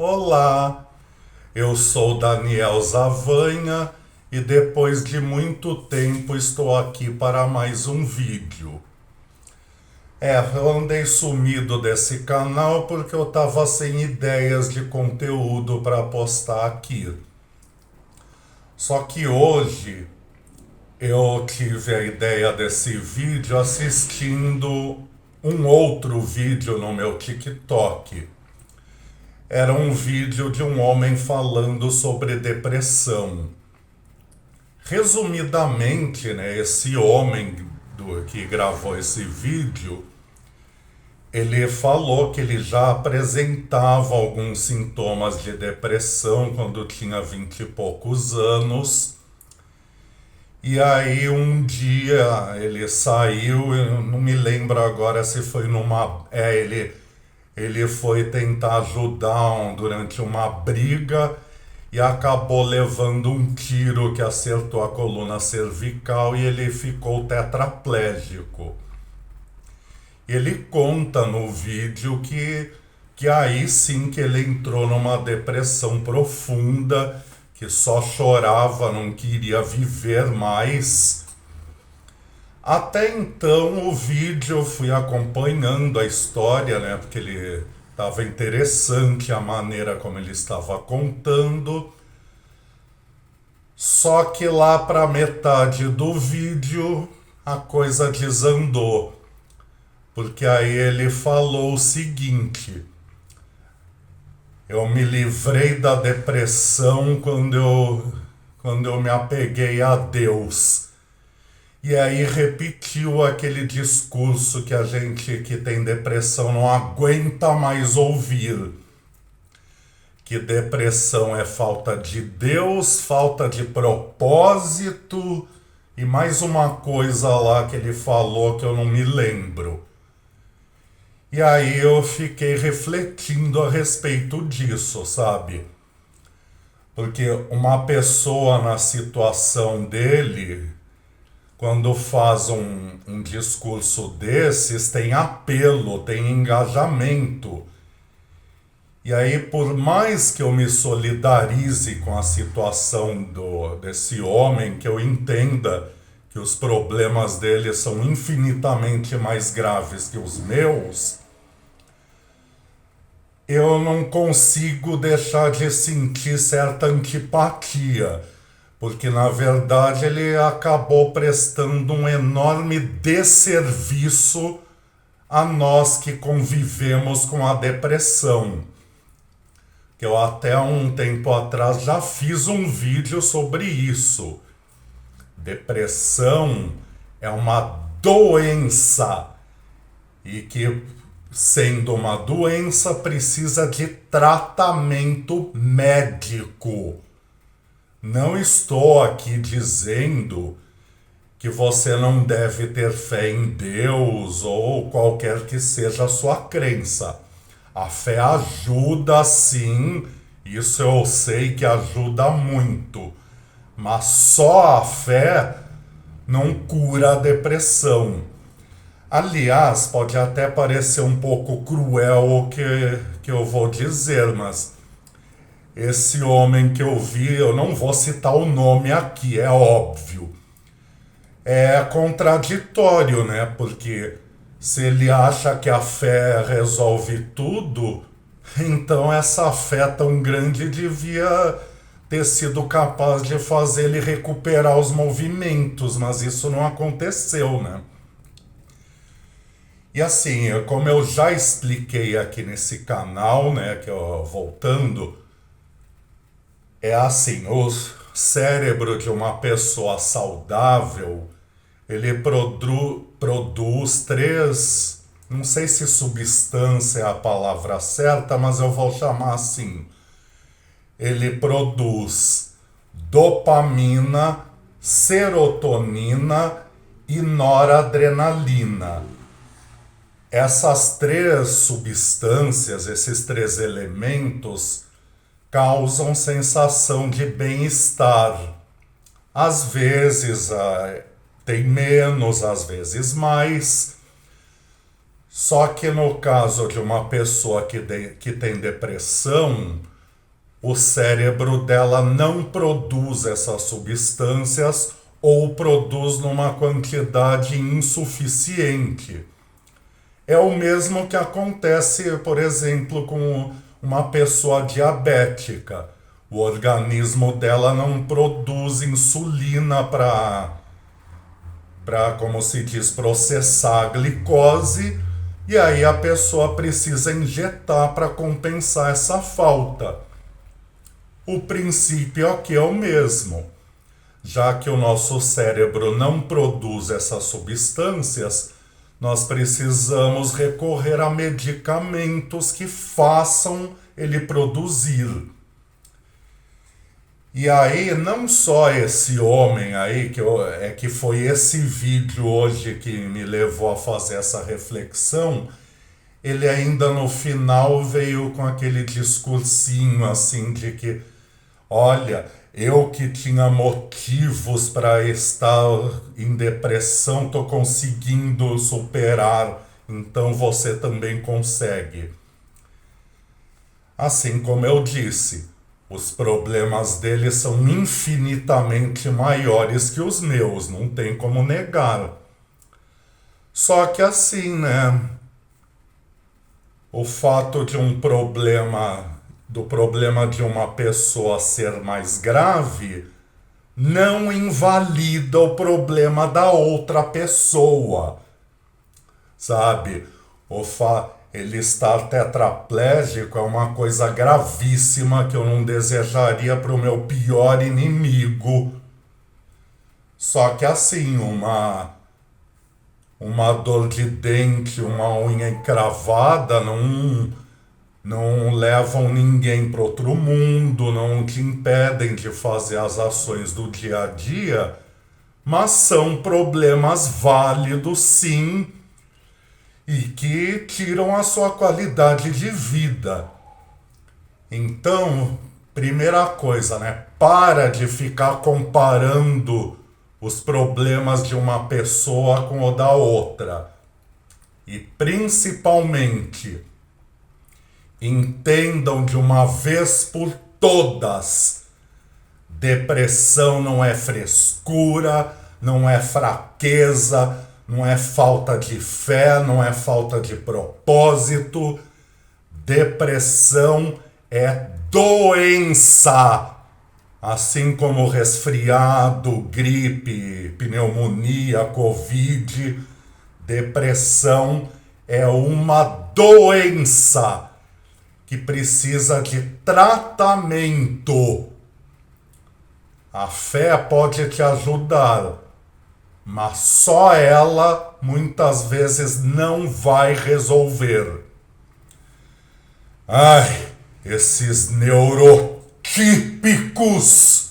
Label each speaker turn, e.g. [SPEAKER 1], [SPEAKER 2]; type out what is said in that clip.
[SPEAKER 1] Olá, eu sou Daniel Zavanha e depois de muito tempo estou aqui para mais um vídeo. Eu andei sumido desse canal porque eu estava sem ideias de conteúdo para postar aqui. Só que hoje eu tive a ideia desse vídeo assistindo um outro vídeo no meu TikTok. Era um vídeo de um homem falando sobre depressão. Resumidamente, né, esse homem que gravou esse vídeo, ele falou que ele já apresentava alguns sintomas de depressão quando tinha 20 e poucos anos. E aí um dia ele saiu, eu não me lembro agora se foi numa... Ele foi tentar ajudar durante uma briga e acabou levando um tiro que acertou a coluna cervical e ele ficou tetraplégico. Ele conta no vídeo que aí sim que ele entrou numa depressão profunda, que só chorava, não queria viver mais. Até então o vídeo eu fui acompanhando a história, né? Porque ele estava interessante a maneira como ele estava contando. Só que lá para metade do vídeo a coisa desandou. Porque aí ele falou o seguinte: eu me livrei da depressão quando eu me apeguei a Deus. E aí repetiu aquele discurso que a gente que tem depressão não aguenta mais ouvir. Que depressão é falta de Deus, falta de propósito e mais uma coisa lá que ele falou que eu não me lembro. E aí eu fiquei refletindo a respeito disso, sabe? Porque uma pessoa na situação dele, quando faz um discurso desses, tem apelo, tem engajamento. E aí, por mais que eu me solidarize com a situação desse homem, que eu entenda que os problemas dele são infinitamente mais graves que os meus, eu não consigo deixar de sentir certa antipatia. Porque, na verdade, ele acabou prestando um enorme desserviço a nós que convivemos com a depressão. Que eu até um tempo atrás já fiz um vídeo sobre isso. Depressão é uma doença e que, sendo uma doença, precisa de tratamento médico. Não estou aqui dizendo que você não deve ter fé em Deus ou qualquer que seja a sua crença. A fé ajuda sim, isso eu sei que ajuda muito. Mas só a fé não cura a depressão. Aliás, pode até parecer um pouco cruel o que eu vou dizer, mas esse homem que eu vi, eu não vou citar o nome aqui, é óbvio. É contraditório, né? Porque se ele acha que a fé resolve tudo, então essa fé tão grande devia ter sido capaz de fazer ele recuperar os movimentos, mas isso não aconteceu, né? E assim, como eu já expliquei aqui nesse canal, né, que eu voltando, é assim, o cérebro de uma pessoa saudável, ele produz três, não sei se substância é a palavra certa, mas eu vou chamar assim. Ele produz dopamina, serotonina e noradrenalina. Essas três substâncias, esses três elementos, causam sensação de bem-estar. Às vezes tem menos, às vezes mais. Só que no caso de uma pessoa que tem depressão, o cérebro dela não produz essas substâncias ou produz numa quantidade insuficiente. É o mesmo que acontece, por exemplo, com uma pessoa diabética. O organismo dela não produz insulina como se diz, processar a glicose, e aí a pessoa precisa injetar para compensar essa falta. O princípio aqui é o mesmo. Já que o nosso cérebro não produz essas substâncias, nós precisamos recorrer a medicamentos que façam ele produzir. E aí, não só esse homem aí, que foi esse vídeo hoje que me levou a fazer essa reflexão, ele ainda no final veio com aquele discursinho assim de que, olha, eu que tinha motivos para estar em depressão, estou conseguindo superar, então você também consegue. Assim como eu disse, os problemas dele são infinitamente maiores que os meus, não tem como negar. Só que assim, né? O fato de do problema de uma pessoa ser mais grave, não invalida o problema da outra pessoa, sabe? Ele estar tetraplégico é uma coisa gravíssima que eu não desejaria para o meu pior inimigo. Só que assim, uma dor de dente, uma unha encravada não levam ninguém para outro mundo, não te impedem de fazer as ações do dia a dia, mas são problemas válidos, sim, e que tiram a sua qualidade de vida. Então, primeira coisa, né? Para de ficar comparando os problemas de uma pessoa com o da outra. E principalmente, entendam de uma vez por todas: depressão não é frescura, não é fraqueza, não é falta de fé, não é falta de propósito. Depressão é doença. Assim como resfriado, gripe, pneumonia, covid, depressão é uma doença que precisa de tratamento. A fé pode te ajudar, mas só ela muitas vezes não vai resolver. Ai, esses neurotípicos